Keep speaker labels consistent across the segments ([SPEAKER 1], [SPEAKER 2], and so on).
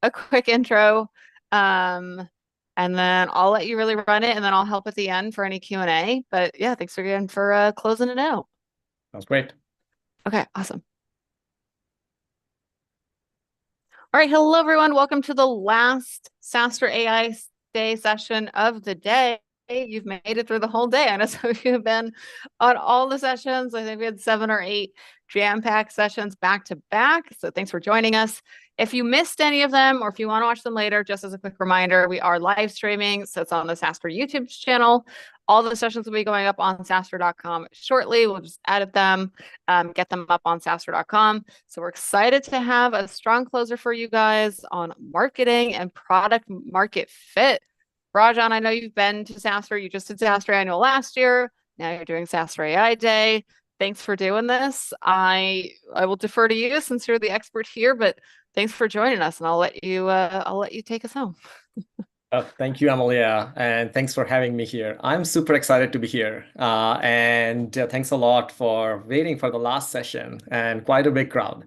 [SPEAKER 1] a quick intro, um, and then I'll let you really run it, and then I'll help at the end for any Q&A. But yeah, thanks again for closing it out.
[SPEAKER 2] Sounds great.
[SPEAKER 1] Okay, awesome. All right, hello everyone. Welcome to the last SaaStr AI Day session of the day. You've made it through the whole day. I know some of you have been on all the sessions. I think we had 7 or 8 jam-packed sessions back to back. So thanks for joining us. If you missed any of them or if you want to watch them later, just as a quick reminder, we are live streaming. So it's on the SaaStr YouTube channel. All the sessions will be going up on SaaStr.com shortly. We'll just edit them, get them up on SaaStr.com. So we're excited to have a strong closer for you guys on marketing and product market fit. Rajan, I know you've been to SaaStr. You just did SaaStr Annual last year. Now you're doing SaaStr AI Day. Thanks for doing this. I will defer to you since you're the expert here, but thanks for joining us, and I'll let you take us home.
[SPEAKER 2] Thank you, Amalia, and thanks for having me here. I'm super excited to be here, and thanks a lot for waiting for the last session, and quite a big crowd.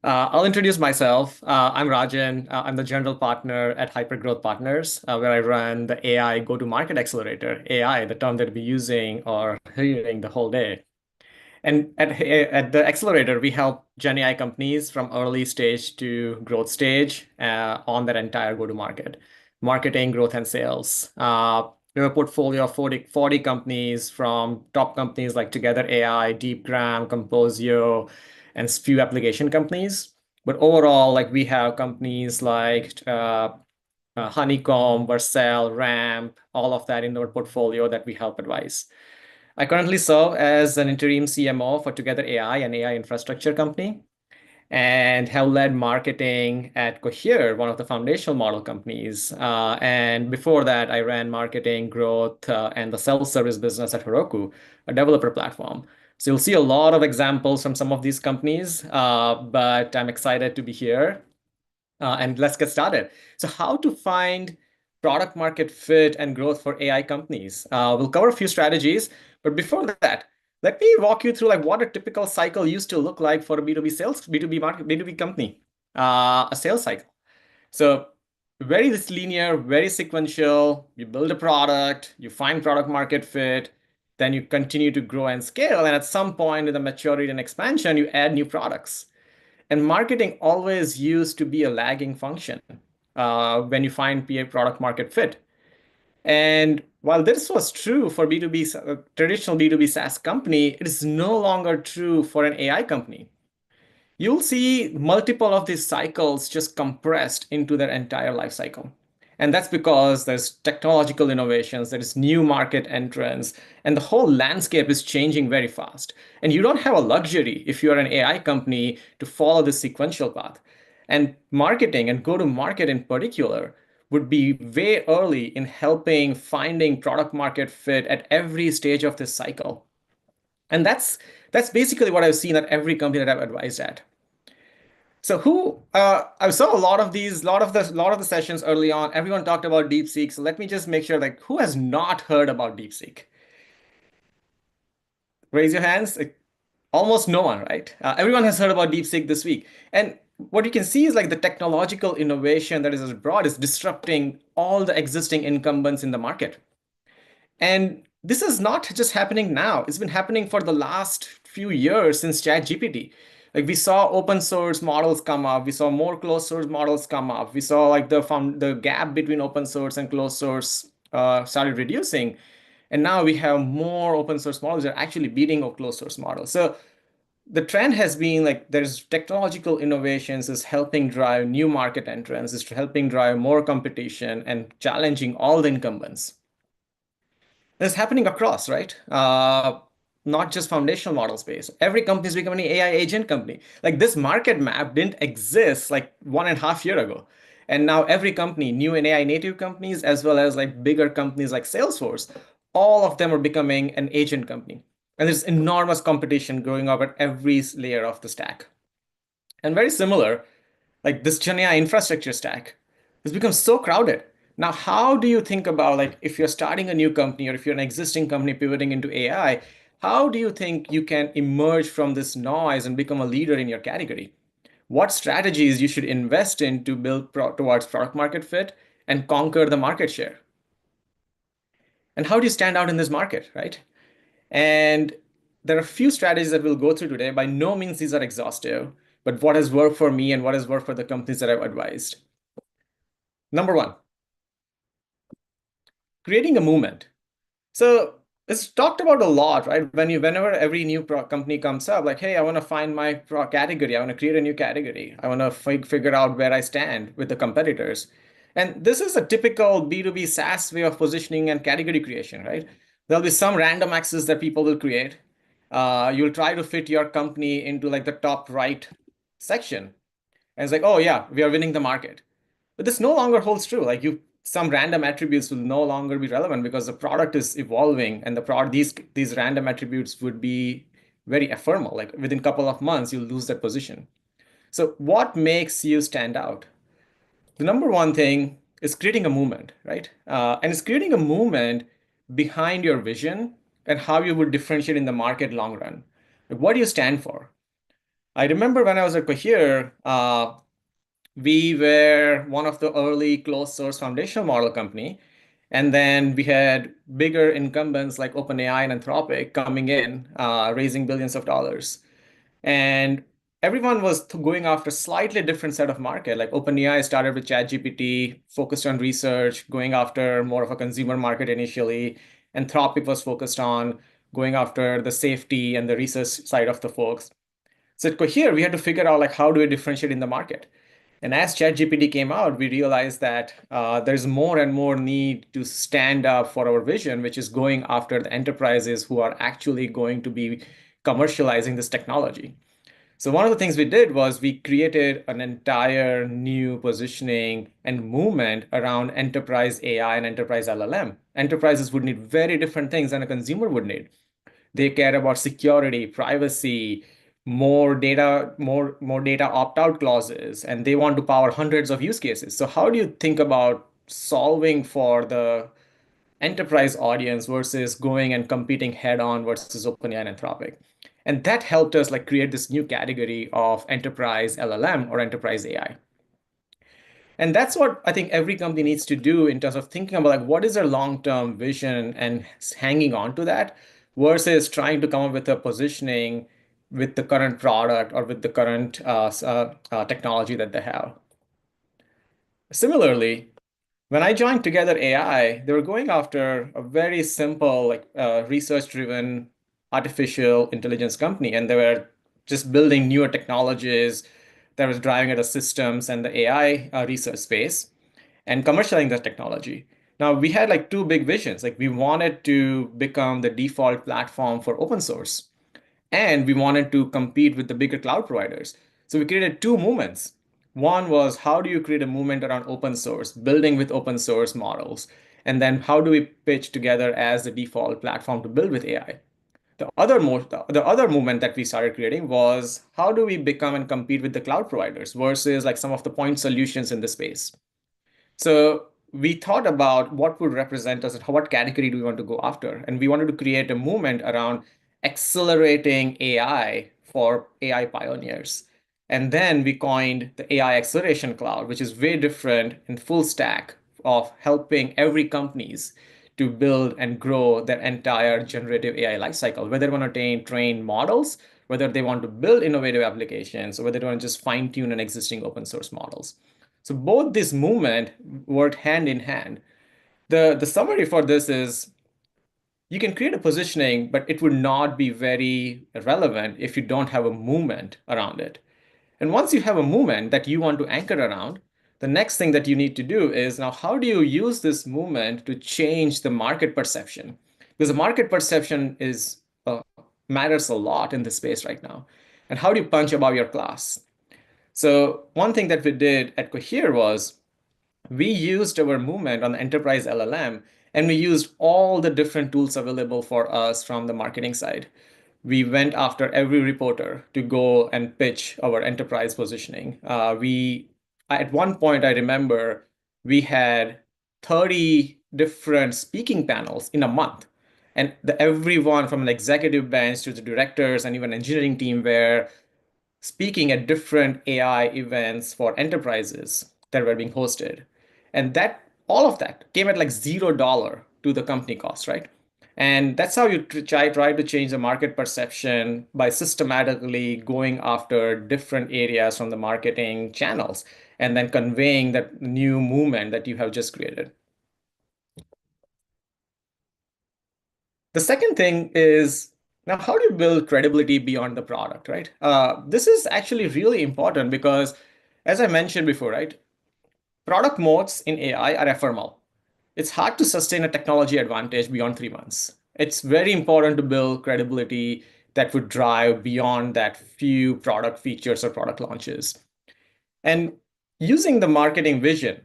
[SPEAKER 2] I'll introduce myself. I'm Rajan. I'm the general partner at HyperGrowth Partners, where I run the AI go-to-market accelerator, AI, the term that we're using or hearing the whole day. And at the accelerator, we help Gen AI companies from early stage to growth stage on that entire go-to-market, marketing, growth, and sales. We have a portfolio of 40 companies from top companies like Together AI, DeepGram, Composio, and few application companies. But overall, like we have companies like Honeycomb, Vercel, Ramp, all of that in our portfolio that we help advise. I currently serve as an interim CMO for Together AI, an AI infrastructure company, and have led marketing at Cohere, one of the foundational model companies. And before that, I ran marketing, growth, and the self-service business at Heroku, a developer platform. So you'll see a lot of examples from some of these companies, but I'm excited to be here. And let's get started. So how to find product market fit and growth for AI companies. We'll cover a few strategies, but before that, let me walk you through like what a typical cycle used to look like for a B2B sales, B2B market, B2B company, a sales cycle. So very linear, very sequential. You build a product, you find product market fit, then you continue to grow and scale. And at some point in the maturity and expansion, you add new products. And marketing always used to be a lagging function when you find PA product market fit. And while this was true for B2B, traditional B2B SaaS company, it is no longer true for an AI company. You'll see multiple of these cycles just compressed into their entire life cycle. And that's because there's technological innovations, there is new market entrance, and the whole landscape is changing very fast. And you don't have a luxury if you're an AI company to follow this sequential path. And marketing and go-to-market in particular would be way early in helping finding product market fit at every stage of this cycle. And that's basically what I've seen at every company that I've advised at. So I saw a lot of these, lot of the sessions early on. Everyone talked about DeepSeek. So let me just make sure, like, who has not heard about DeepSeek? Raise your hands. Like, almost no one, right? Everyone has heard about DeepSeek this week. And what you can see is like the technological innovation that is abroad is disrupting all the existing incumbents in the market. And this is not just happening now. It's been happening for the last few years since ChatGPT. Like we saw open source models come up, we saw more closed source models come up, we saw like the gap between open source and closed source started reducing, and now we have more open source models that are actually beating a closed source model. So the trend has been like there's technological innovations is helping drive new market entrants, is helping drive more competition and challenging all the incumbents. It's happening across, right? Not just foundational model space. Every company is becoming an AI agent company. Like this market map didn't exist like 1.5 years ago. And now every company, new and AI native companies, as well as like bigger companies like Salesforce, all of them are becoming an agent company. And there's enormous competition growing up at every layer of the stack. And very similar, like this Gen AI infrastructure stack has become so crowded. Now, how do you think about like if you're starting a new company or if you're an existing company pivoting into AI, how do you think you can emerge from this noise and become a leader in your category? what strategies you should invest in to build towards product market fit and conquer the market share. And how do you stand out in this market, right? And there are a few strategies that we'll go through today. By no means these are exhaustive, but what has worked for me and what has worked for the companies that I've advised. Number one, creating a movement. So it's talked about a lot, right? Whenever every new company comes up, like, hey, I want to find my category. I want to create a new category. I want to figure out where I stand with the competitors. And this is a typical B2B SaaS way of positioning and category creation, right? There'll be some random access that people will create. You'll try to fit your company into like the top right section. And it's like, oh yeah, we are winning the market. But this no longer holds true. Like some random attributes will no longer be relevant because the product is evolving, and these random attributes would be very ephemeral. Like within a couple of months, you'll lose that position. So what makes you stand out? The number one thing is creating a movement, right? And it's creating a movement behind your vision and how you would differentiate in the market long run. Like, what do you stand for? I remember when I was at Cohere, we were one of the early closed source foundational model company. And then we had bigger incumbents like OpenAI and Anthropic coming in, raising billions of dollars. And everyone was going after slightly different set of market. Like OpenAI started with ChatGPT, focused on research, going after more of a consumer market initially. Anthropic was focused on going after the safety and the research side of the folks. So at Cohere, we had to figure out like how do we differentiate in the market. And as ChatGPT came out, we realized that there's more and more need to stand up for our vision, which is going after the enterprises who are actually going to be commercializing this technology. So one of the things we did was we created an entire new positioning and movement around enterprise AI and enterprise LLM. Enterprises would need very different things than a consumer would need. They care about security, privacy, more data opt-out clauses, and they want to power hundreds of use cases. So how do you think about solving for the enterprise audience versus going and competing head on versus OpenAI and Anthropic? And that helped us like create this new category of enterprise LLM or enterprise AI. And that's what I think every company needs to do in terms of thinking about like what is their long-term vision and hanging on to that versus trying to come up with a positioning with the current product or with the current technology that they have. Similarly, when I joined Together AI, they were going after a very simple, like research-driven artificial intelligence company, and they were just building newer technologies that was driving at the systems and the AI research space and commercializing that technology. Now we had like two big visions. Like we wanted to become the default platform for open source, and we wanted to compete with the bigger cloud providers. So we created two movements. One was how do you create a movement around open source, building with open source models? And then how do we pitch together as the default platform to build with AI? The other movement that we started creating was how do we become and compete with the cloud providers versus like some of the point solutions in the space? So we thought about what would represent us and what category do we want to go after. And we wanted to create a movement around accelerating AI for AI pioneers. And then we coined the AI Acceleration Cloud, which is very different in full stack of helping every companies to build and grow their entire generative AI lifecycle, whether they want to train models, whether they want to build innovative applications, or whether they want to just fine tune an existing open source models. So both this movement work hand in hand. The summary for this is you can create a positioning, but it would not be very relevant if you don't have a movement around it. And once you have a movement that you want to anchor around, the next thing that you need to do is now how do you use this movement to change the market perception? Because the market perception is matters a lot in this space right now. And how do you punch above your class? So one thing that we did at Cohere was we used our movement on the enterprise LLM, and we used all the different tools available for us from the marketing side. We went after every reporter to go and pitch our enterprise positioning. At one point, I remember we had 30 different speaking panels in a month. And everyone from an executive bench to the directors and even engineering team were speaking at different AI events for enterprises that were being hosted. And that all of that came at like $0 to the company cost, right? And that's how you try to change the market perception by systematically going after different areas from the marketing channels and then conveying that new movement that you have just created. The second thing is now how do you build credibility beyond the product, right? This is actually really important because, as I mentioned before, right, product moats in AI are ephemeral. It's hard to sustain a technology advantage beyond 3 months. It's very important to build credibility that would drive beyond that few product features or product launches. And using the marketing vision,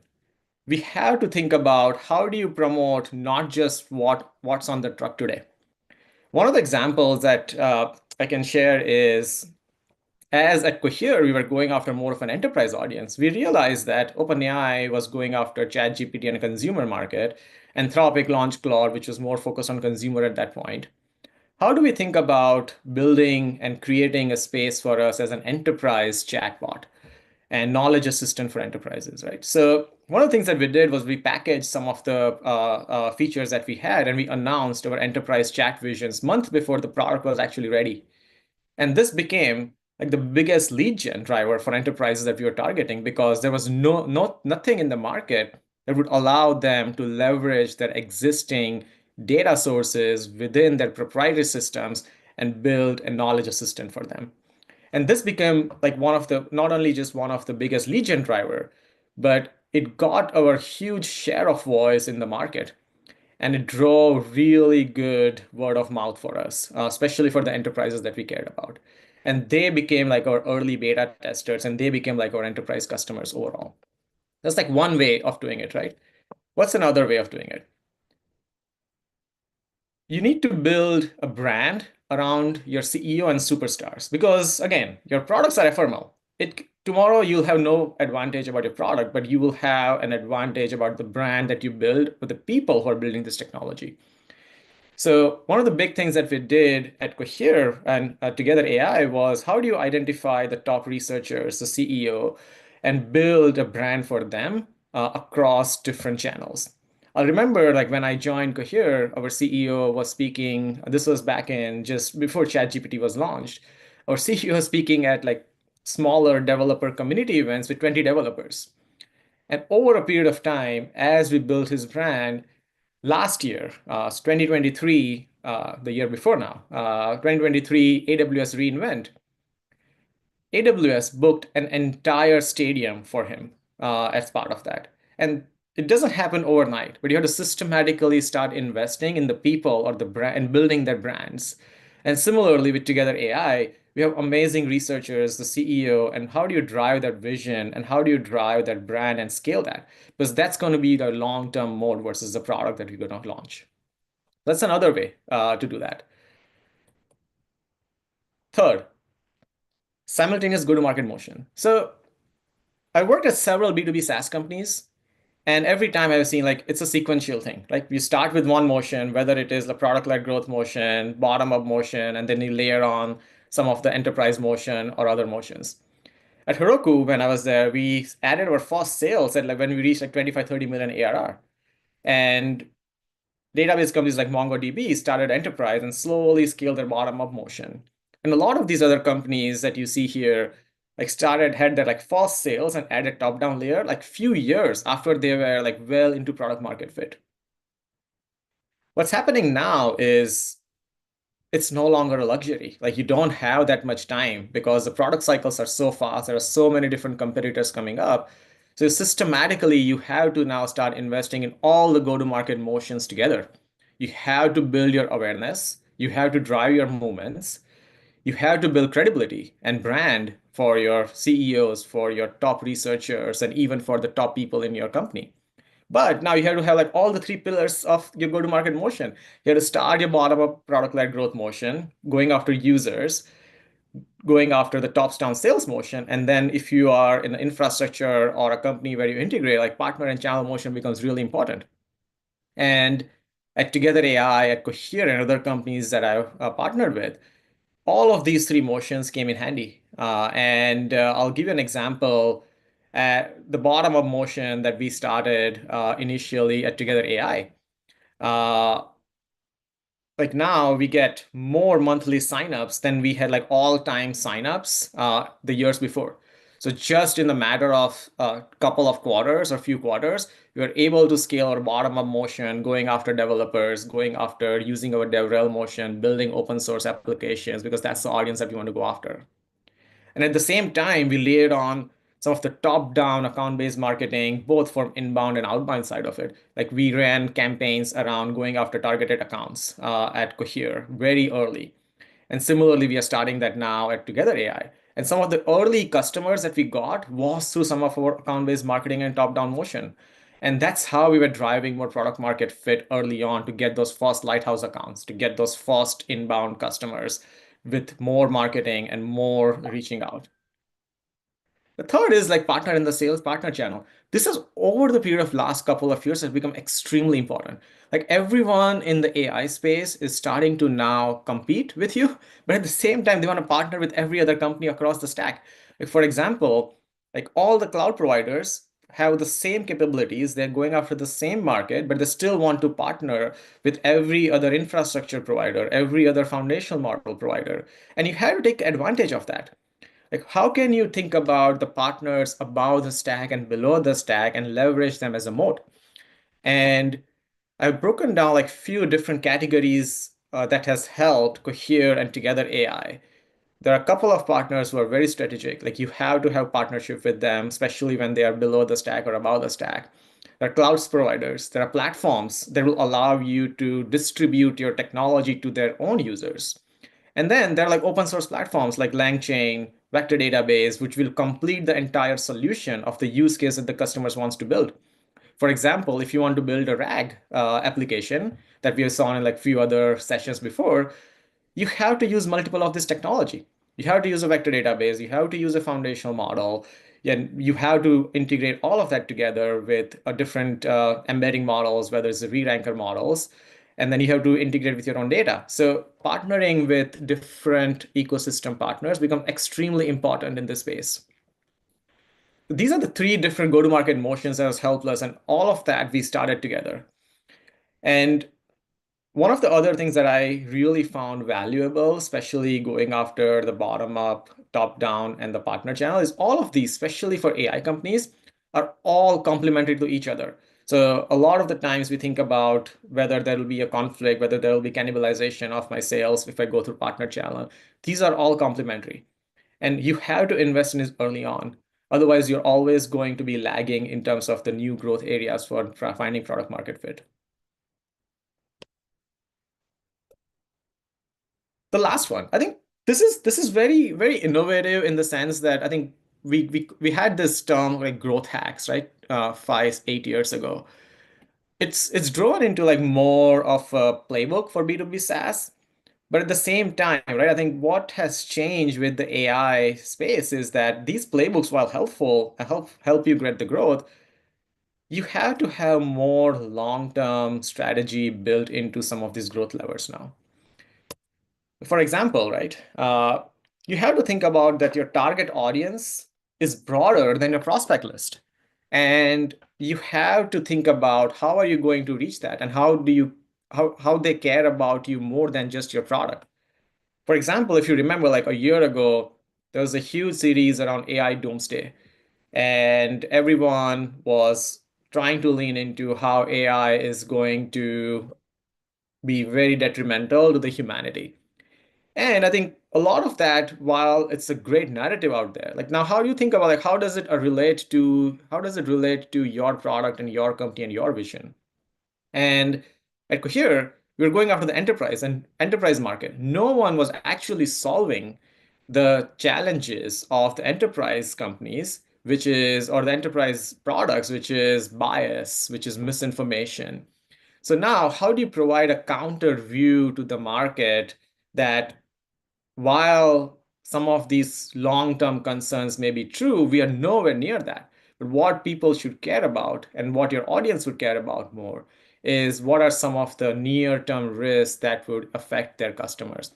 [SPEAKER 2] we have to think about how do you promote not just what's on the truck today. One of the examples that I can share is as at Cohere, we were going after more of an enterprise audience. We realized that OpenAI was going after ChatGPT and a consumer market. Anthropic launched Claude, which was more focused on consumer at that point. How do we think about building and creating a space for us as an enterprise chatbot and knowledge assistant for enterprises, right? So one of the things that we did was we packaged some of the features that we had, and we announced our enterprise chat visions months before the product was actually ready. And this became like the biggest lead gen driver for enterprises that we were targeting because there was nothing in the market that would allow them to leverage their existing data sources within their proprietary systems and build a knowledge assistant for them. And this became like one of the, not only just one of the biggest lead gen driver, but it got our huge share of voice in the market. And it drove really good word of mouth for us, especially for the enterprises that we cared about. And they became like our early beta testers and they became like our enterprise customers overall. That's like one way of doing it, right? What's another way of doing it? You need to build a brand around your CEO and superstars because again, your products are ephemeral. Tomorrow you'll have no advantage about your product, but you will have an advantage about the brand that you build with the people who are building this technology. So one of the big things that we did at Cohere and Together AI was how do you identify the top researchers, the CEO, and build a brand for them across different channels. I remember like when I joined Cohere, our CEO was speaking, this was back in just before ChatGPT was launched. Our CEO was speaking at like smaller developer community events with 20 developers. And over a period of time, as we built his brand, last year, 2023, the year before now, 2023 AWS reInvent, AWS booked an entire stadium for him as part of that. And it doesn't happen overnight, but you have to systematically start investing in the people or the brand and building their brands. And similarly with Together AI, we have amazing researchers, the CEO, and how do you drive that vision and how do you drive that brand and scale that? Because that's going to be the long-term mode versus the product that we're going to launch. That's another way to do that. Third, simultaneous go-to-market motion. So I worked at several B2B SaaS companies, and every time I've seen like it's a sequential thing. Like you start with one motion, whether it is the product-led growth motion, bottom-up motion, and then you layer on some of the enterprise motion or other motions. At Heroku, when I was there, we added our first sales at like when we reached like 25, 30 million ARR. And database companies like MongoDB started enterprise and slowly scaled their bottom-up motion. And a lot of these other companies that you see here, like had their like first sales and added top-down layer like few years after they were like well into product market fit. What's happening now is it's no longer a luxury. Like you don't have that much time because the product cycles are so fast. There are so many different competitors coming up. So systematically, you have to now start investing in all the go-to-market motions together. You have to build your awareness. You have to drive your movements. You have to build credibility and brand for your CEOs, for your top researchers, and even for the top people in your company. But now you have to have like all the three pillars of your go-to-market motion. You have to start your bottom-up product-led growth motion, going after users, going after the tops-down sales motion. And then if you are in an infrastructure or a company where you integrate, like partner and channel motion becomes really important. And at Together AI, at Cohere, and other companies that I've partnered with, all of these three motions came in handy. And I'll give you an example. The bottom up motion that we started initially at Together AI. Uh, like now we get more monthly signups than we had like all-time signups the years before. So just in the matter of a couple of quarters or few quarters, we are able to scale our bottom-up motion, going after developers, going after using our DevRel motion, building open source applications, because that's the audience that we want to go after. And at the same time, we layered on some of the top-down account-based marketing, both from inbound and outbound side of it. Like we ran campaigns around going after targeted accounts at Cohere very early. And similarly, we are starting that now at Together AI. And some of the early customers that we got was through some of our account-based marketing and top-down motion. And that's how we were driving more product market fit early on to get those first lighthouse accounts, to get those first inbound customers with more marketing and more reaching out. The third is like partner in the sales partner channel. This is over the period of last couple of years has become extremely important. Like everyone in the AI space is starting to now compete with you, but at the same time, they want to partner with every other company across the stack. Like for example, like all the cloud providers have the same capabilities. They're going after the same market, but they still want to partner with every other infrastructure provider, every other foundational model provider. And you have to take advantage of that. Like, how can you think about the partners above the stack and below the stack and leverage them as a moat? And I've broken down like few different categories that has helped Cohere and Together AI. There are a couple of partners who are very strategic. Like you have to have partnership with them, especially when they are below the stack or above the stack. There are cloud providers. There are platforms that will allow you to distribute your technology to their own users. And then there are like open source platforms like LangChain, vector database, which will complete the entire solution of the use case that the customers wants to build. For example, if you want to build a RAG application that we saw in like few other sessions before, you have to use multiple of this technology. You have to use a vector database, you have to use a foundational model, and you have to integrate all of that together with a different embedding models, whether it's the re-ranker models, and then you have to integrate with your own data. So partnering with different ecosystem partners become extremely important in this space. These are the three different go-to-market motions that was helpless, and all of that we started together. And one of the other things that I really found valuable, especially going after the bottom up, top down, and the partner channel, is all of these, especially for AI companies, are all complementary to each other. So a lot of the times we think about whether there will be a conflict, whether there will be cannibalization of my sales if I go through partner channel. These are all complementary. And you have to invest in this early on. Otherwise, you're always going to be lagging in terms of the new growth areas for finding product market fit. The last one, I think this is very innovative in the sense that I think we had this term like growth hacks, right? 5, 8 years ago. It's drawn into like more of a playbook for B2B SaaS. But at the same time, right, I think what has changed with the AI space is that these playbooks, while helpful and help you get the growth, you have to have more long-term strategy built into some of these growth levers now. For example, right, you have to think about that your target audience is broader than your prospect list. And you have to think about how are you going to reach that and how they care about you more than just your product. For example, if you remember like a year ago, there was a huge series around AI doomsday, and everyone was trying to lean into how AI is going to be very detrimental to the humanity. And I think a lot of that, while it's a great narrative out there, like now, how do you think about like how does it relate to your product and your company and your vision? And at Cohere, we were going after the enterprise market. No one was actually solving the challenges of the enterprise companies, or the enterprise products, which is bias, which is misinformation. So now, how do you provide a counter view to the market that while some of these long-term concerns may be true, we are nowhere near that. But what people should care about and what your audience would care about more is what are some of the near-term risks that would affect their customers.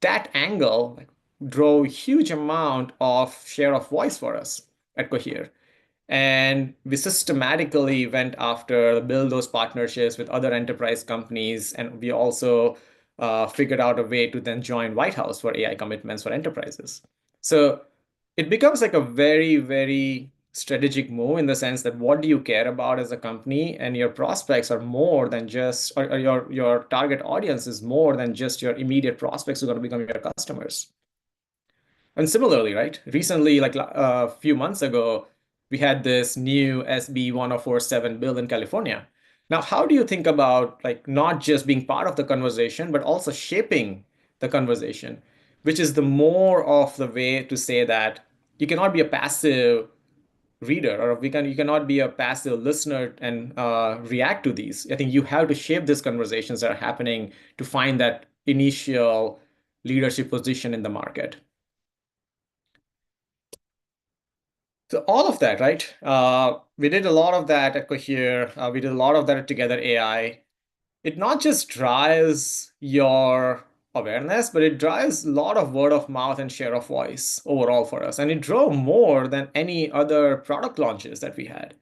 [SPEAKER 2] That angle, like, drove huge amount of share of voice for us at Cohere. And we systematically went after build those partnerships with other enterprise companies. And we also figured out a way to then join White House for AI commitments for enterprises. So it becomes like a very, very strategic move in the sense that what do you care about as a company, and your prospects are more than just, or your target audience is more than just your immediate prospects who are going to become your customers. And similarly, right? Recently, like a few months ago, we had this new SB 1047 bill in California. Now, how do you think about like not just being part of the conversation, but also shaping the conversation, which is the more of the way to say that you cannot be a passive reader, or you cannot be a passive listener and react to these. I think you have to shape these conversations that are happening to find that initial leadership position in the market. So all of that, right? We did a lot of that at Cohere. We did a lot of that at Together AI. It not just drives your awareness, but it drives a lot of word of mouth and share of voice overall for us. And it drove more than any other product launches that we had.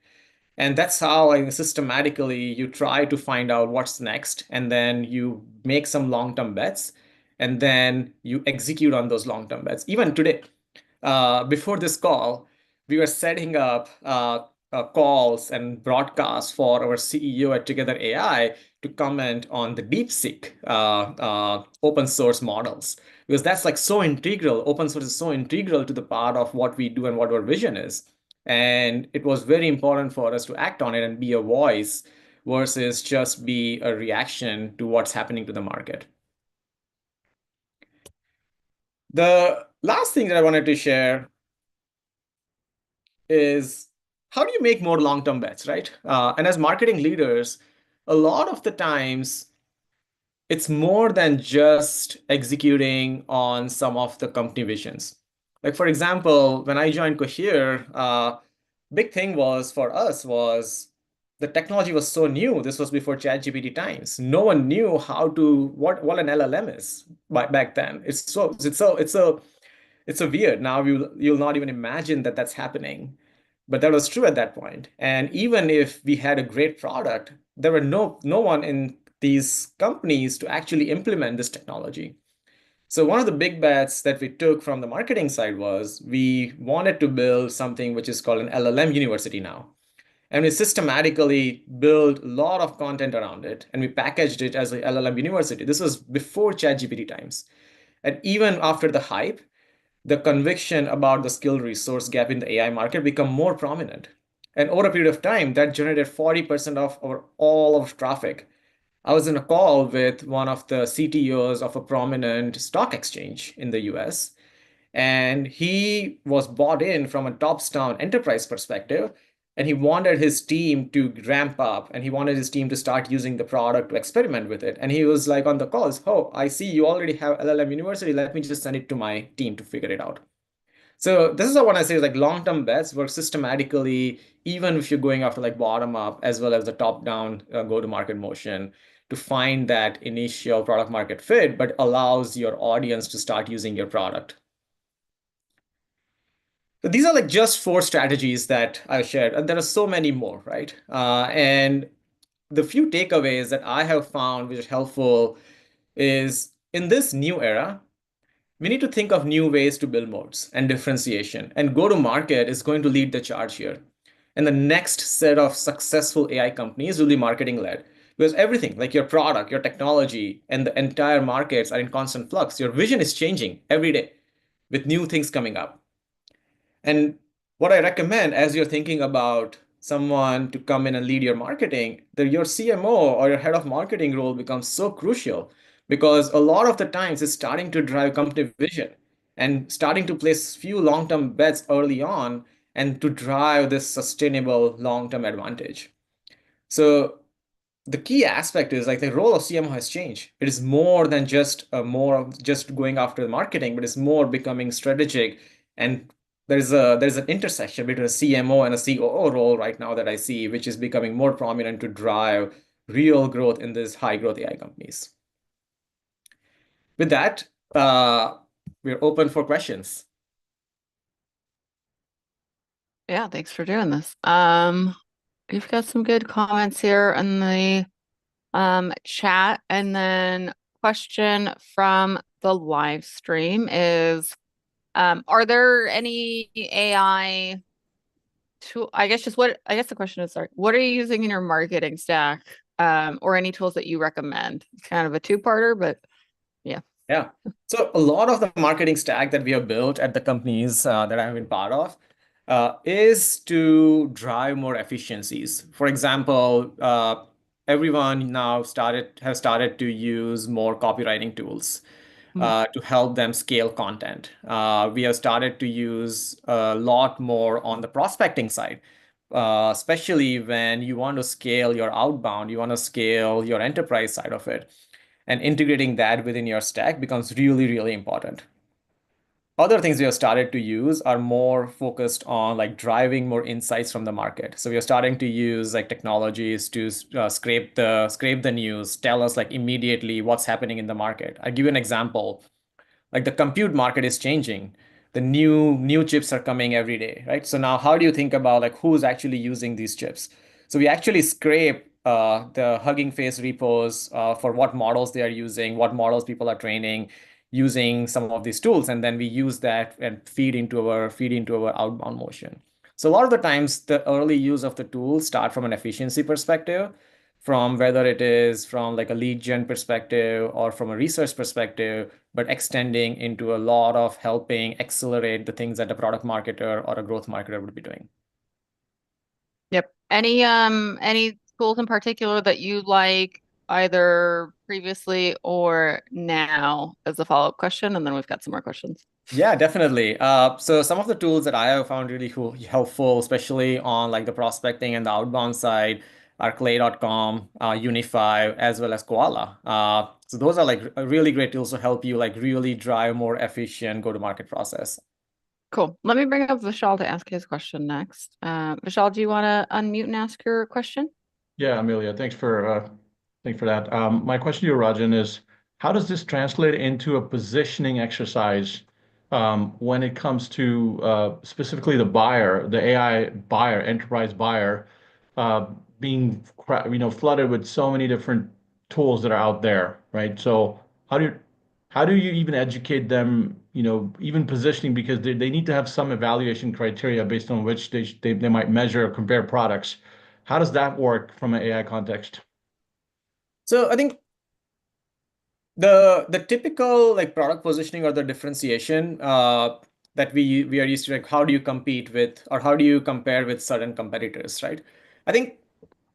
[SPEAKER 2] And that's how I systematically you try to find out what's next, and then you make some long-term bets, and then you execute on those long-term bets. Even today, before this call, we were setting up calls and broadcasts for our CEO at Together AI to comment on the DeepSeek open source models, because that's like so integral. Open source is so integral to the part of what we do and what our vision is. And it was very important for us to act on it and be a voice versus just be a reaction to what's happening to the market. The last thing that I wanted to share is how do you make more long-term bets, right? And as marketing leaders, a lot of the times it's more than just executing on some of the company visions. Like for example, when I joined Cohere, big thing was for us was the technology was so new. This was before ChatGPT times. No one knew how to what an LLM is back then. It's so weird. Now you'll not even imagine that that's happening. But that was true at that point. And even if we had a great product, there were no one in these companies to actually implement this technology. So one of the big bets that we took from the marketing side was we wanted to build something which is called an LLM university now. And we systematically built a lot of content around it, and we packaged it as a LLM university. This was before ChatGPT times. And even after the hype, the conviction about the skill resource gap in the AI market become more prominent. And over a period of time, that generated 40% of all of traffic. I was in a call with one of the CTOs of a prominent stock exchange in the US, and he was bought in from a tops-down enterprise perspective, and he wanted his team to ramp up, and he wanted his team to start using the product to experiment with it. And he was like on the calls, oh, I see you already have LLM University. Let me just send it to my team to figure it out. So this is what I say is like long-term bets work systematically, even if you're going after like bottom up as well as the top-down go-to-market motion to find that initial product market fit, but allows your audience to start using your product. So these are like just 4 strategies that I shared, and there are so many more, right? And the few takeaways that I have found which are helpful is in this new era, we need to think of new ways to build moats and differentiation, and go to market is going to lead the charge here. And the next set of successful AI companies will be marketing led, because everything like your product, your technology, and the entire markets are in constant flux. Your vision is changing every day with new things coming up. And what I recommend as you're thinking about someone to come in and lead your marketing, your CMO or your head of marketing role becomes so crucial, because a lot of the times it's starting to drive company vision and starting to place few long-term bets early on and to drive this sustainable long-term advantage. So the key aspect is like the role of CMO has changed. It is more than just more of just going after the marketing, but it's more becoming strategic. And there's an intersection between a CMO and a COO role right now that I see, which is becoming more prominent to drive real growth in these high growth AI companies. With that, we're open for questions.
[SPEAKER 1] Yeah, thanks for doing this. We've got some good comments here in the chat, and then question from the live stream is are there any AI tool, I guess the question is, sorry, what are you using in your marketing stack, or any tools that you recommend? It's kind of a two-parter, but yeah.
[SPEAKER 2] Yeah. So a lot of the marketing stack that we have built at the companies that I've been part of is to drive more efficiencies. For example, everyone now has started to use more copywriting tools
[SPEAKER 1] Mm.
[SPEAKER 2] to help them scale content. We have started to use a lot more on the prospecting side, especially when you want to scale your outbound, you want to scale your enterprise side of it, and integrating that within your stack becomes really, really important. Other things we have started to use are more focused on like driving more insights from the market. So we are starting to use like technologies to scrape the news, tell us like immediately what's happening in the market. I'll give you an example. Like the compute market is changing. The new chips are coming every day, right? So now how do you think about like who's actually using these chips? So we actually scrape the Hugging Face repos for what models they are using, what models people are training using some of these tools, and then we use that and feed into our outbound motion. So a lot of the times the early use of the tools start from an efficiency perspective, from whether it is from like a lead gen perspective or from a research perspective, but extending into a lot of helping accelerate the things that a product marketer or a growth marketer would be doing.
[SPEAKER 1] Yep. Any tools in particular that you like either previously or now, as a follow-up question, and then we've got some more questions.
[SPEAKER 2] Yeah, definitely. So some of the tools that I have found really helpful, especially on like the prospecting and the outbound side, are Clay.com, Unify, as well as Koala. So those are like really great tools to help you like really drive more efficient go-to-market process.
[SPEAKER 1] Cool. Let me bring up Vishal to ask his question next. Vishal, do you want to unmute and ask your question?
[SPEAKER 3] Yeah, Amelia, thanks for that. My question to you, Rajan, is how does this translate into a positioning exercise when it comes to specifically the buyer, the AI buyer, enterprise buyer, uh, being flooded with so many different tools that are out there, right? So how do you even educate them, even positioning because they need to have some evaluation criteria based on which they might measure or compare products. How does that work from an AI context?
[SPEAKER 2] So I think the typical like product positioning or the differentiation that we are used to, like how do you compete with or how do you compare with certain competitors, right? I think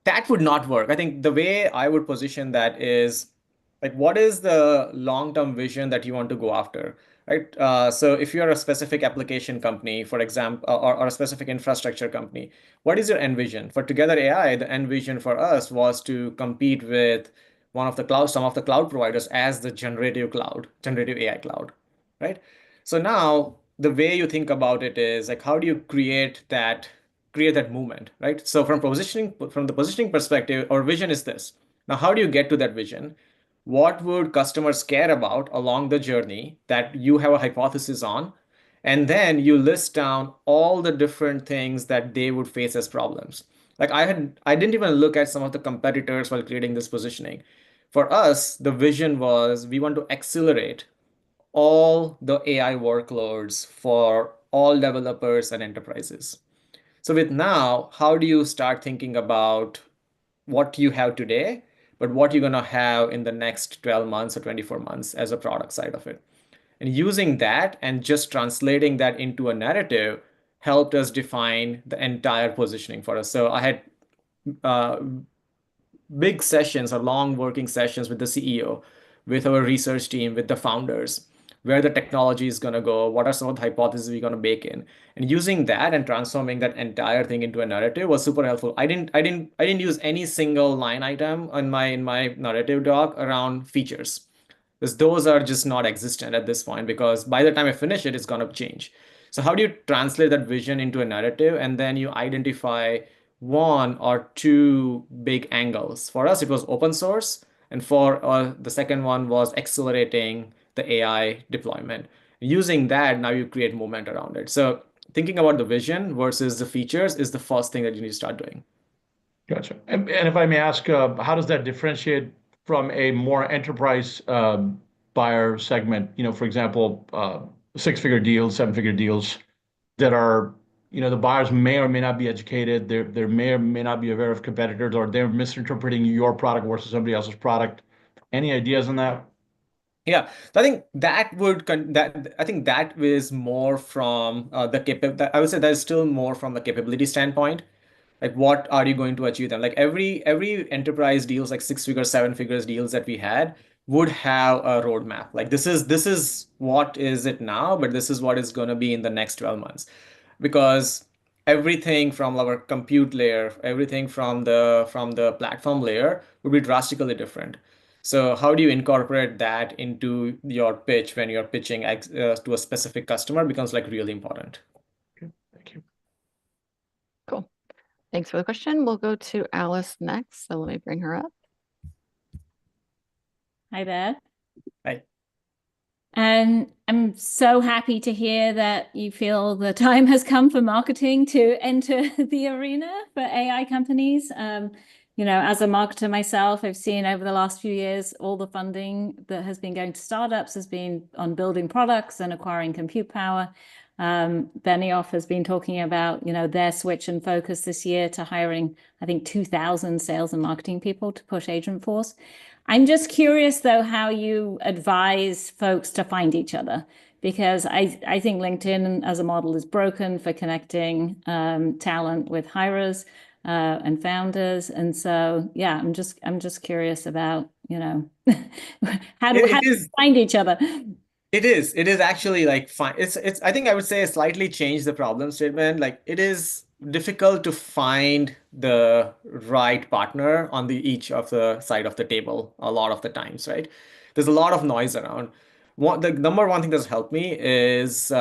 [SPEAKER 2] that would not work. I think the way I would position that is like what is the long-term vision that you want to go after, right? So if you're a specific application company, for example, or a specific infrastructure company, what is your end vision? For Together AI, the end vision for us was to compete with some of the cloud providers as the generative AI cloud, right? So now the way you think about it is like how do you create that movement, right? So from the positioning perspective, our vision is this. Now, how do you get to that vision? What would customers care about along the journey that you have a hypothesis on? And then you list down all the different things that they would face as problems. Like I didn't even look at some of the competitors while creating this positioning. For us, the vision was we want to accelerate all the AI workloads for all developers and enterprises. So with now, how do you start thinking about what you have today, but what you're going to have in the next 12 months or 24 months as a product side of it? And using that and just translating that into a narrative helped us define the entire positioning for us. So I had uh, big sessions or long working sessions with the CEO, with our research team, with the founders, where the technology is going to go, what are some of the hypotheses we're going to bake in. And using that and transforming that entire thing into a narrative was super helpful. I didn't use any single line item in my narrative doc around features, because those are just not existent at this point, because by the time I finish it, it's going to change. So how do you translate that vision into a narrative and then you identify one or two big angles? For us, it was open source, and for the second one was accelerating the AI deployment. Using that, now you create movement around it. So thinking about the vision versus the features is the first thing that you need to start doing.
[SPEAKER 3] Gotcha. And if I may ask, how does that differentiate from a more enterprise buyer segment? For example, six-figure deals, seven-figure deals that are, the buyers may or may not be educated. They may or may not be aware of competitors, or they're misinterpreting your product versus somebody else's product. Any ideas on that?
[SPEAKER 2] Yeah, so I think that is more from I would say that is still more from the capability standpoint. Like, what are you going to achieve them? Like every enterprise deals, like six-figure, seven-figures deals that we had would have a roadmap. Like, this is what is it now, but this is what is going to be in the next 12 months. Because everything from our compute layer, everything from the platform layer would be drastically different. So how do you incorporate that into your pitch when you're pitching to a specific customer becomes like really important.
[SPEAKER 3] Okay, thank you.
[SPEAKER 1] Cool. Thanks for the question. We'll go to Alice next. So let me bring her up.
[SPEAKER 4] Hi there.
[SPEAKER 2] Right.
[SPEAKER 4] And I'm so happy to hear that you feel the time has come for marketing to enter the arena for AI companies. As a marketer myself, I've seen over the last few years, all the funding that has been going to startups has been on building products and acquiring compute power. Benioff has been talking about, their switch and focus this year to hiring, I think, 2,000 sales and marketing people to push Agentforce. I'm just curious, though, how you advise folks to find each other, because I think LinkedIn as a model is broken for connecting talent with hirers and founders. And so, yeah, I'm just curious about, how do we find each other?
[SPEAKER 2] It is actually like fine. I think I would say slightly change the problem statement. Like, it is difficult to find the right partner on each of the side of the table a lot of the times, right? There's a lot of noise around. The number one thing that's helped me is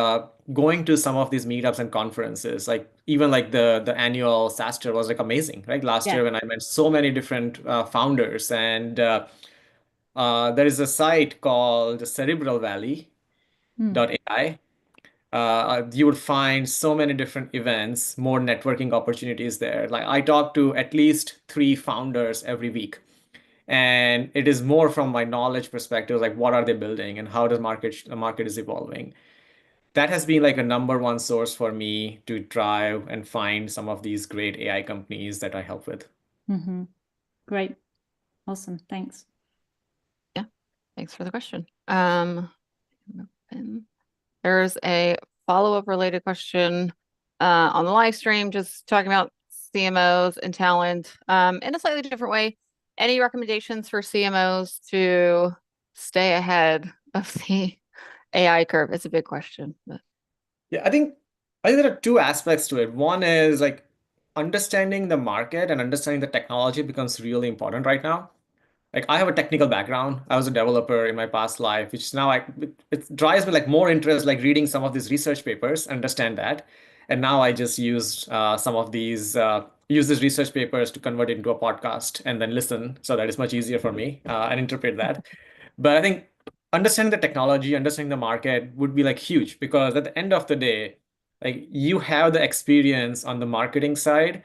[SPEAKER 2] going to some of these meetups and conferences. Like, even like the annual SaaStr was like amazing, right? Last year when I met so many different founders, and there is a site called Cerebral Valley.ai. You would find so many different events, more networking opportunities there. Like, I talk to at least 3 founders every week. And it is more from my knowledge perspective, like what are they building and how the market is evolving. That has been like a number one source for me to drive and find some of these great AI companies that I help with.
[SPEAKER 4] Mm-hmm. Great. Awesome. Thanks.
[SPEAKER 1] Yeah. Thanks for the question. There's a follow-up related question on the live stream, just talking about CMOs and talent in a slightly different way. Any recommendations for CMOs to stay ahead of the AI curve? It's a big question. But...
[SPEAKER 2] Yeah, I think there are 2 aspects to it. One is like understanding the market and understanding the technology becomes really important right now. Like, I have a technical background. I was a developer in my past life, which now it drives me like more interest, like reading some of these research papers, understand that. And now I just use some of these research papers to convert it into a podcast and then listen. So that is much easier for me and interpret that. But I think understanding the technology, understanding the market would be like huge, because at the end of the day, like, you have the experience on the marketing side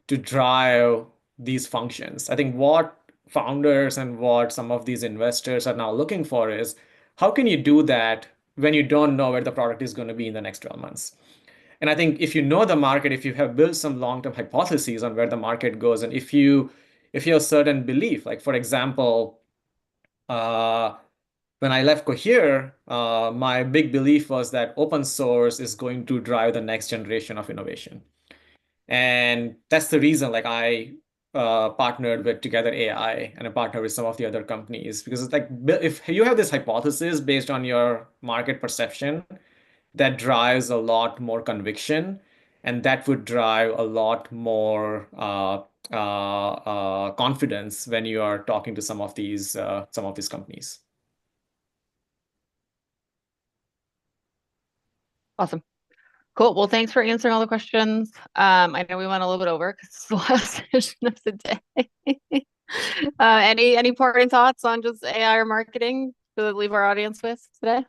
[SPEAKER 2] to drive these functions. I think what founders and what some of these investors are now looking for is, how can you do that when you don't know where the product is going to be in the next 12 months? And I think if you know the market, if you have built some long-term hypotheses on where the market goes, and if you have certain belief, like, for example, when I left Cohere, my big belief was that open source is going to drive the next generation of innovation. And that's the reason, like, I partnered with Together AI, and I partnered with some of the other companies, because it's like, if you have this hypothesis based on your market perception, that drives a lot more conviction, and that would drive a lot more confidence when you are talking to some of these companies.
[SPEAKER 1] Awesome. Cool. Well, thanks for answering all the questions. I know we went a little bit over because it's the last session of the day. Any parting thoughts on just AI or marketing to leave our audience with today?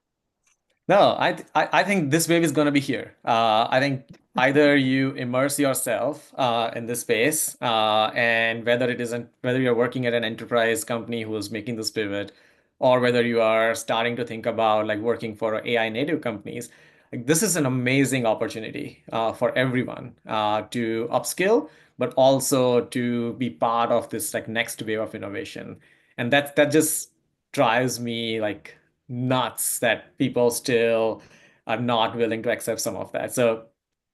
[SPEAKER 2] No, I think this wave is going to be here. I think either you immerse yourself in this space, and whether you're working at an enterprise company who is making this pivot, or whether you are starting to think about like working for AI native companies, like this is an amazing opportunity for everyone to upskill, but also to be part of this like next wave of innovation. And that just drives me like nuts that people still are not willing to accept some of that. So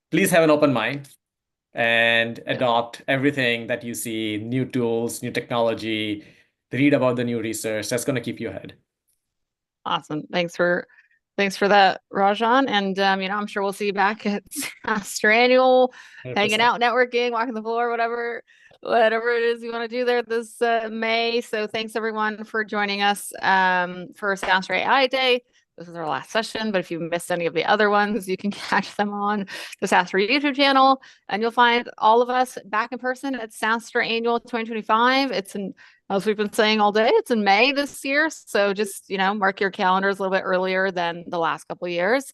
[SPEAKER 2] please have an open mind and adopt everything that you see, new tools, new technology, read about the new research. That's going to keep you ahead.
[SPEAKER 1] Awesome. Thanks for that, Rajan. And I'm sure we'll see you back at SaaStr Annual, hanging
[SPEAKER 2] 100%.
[SPEAKER 1] out, networking, walking the floor, whatever it is you want to do there this May. So thanks everyone for joining us for SaaStr AI Day. This is our last session, but if you missed any of the other ones, you can catch them on the SaaStr YouTube channel, and you'll find all of us back in person at SaaStr Annual 2025. As we've been saying all day, it's in May this year. So just, mark your calendars a little bit earlier than the last couple of years.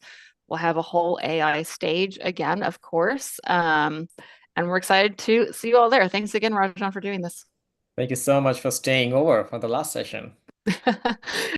[SPEAKER 1] We'll have a whole AI stage again, of course. And we're excited to see you all there. Thanks again, Rajan, for doing this.
[SPEAKER 2] Thank you so much for staying over for the last session.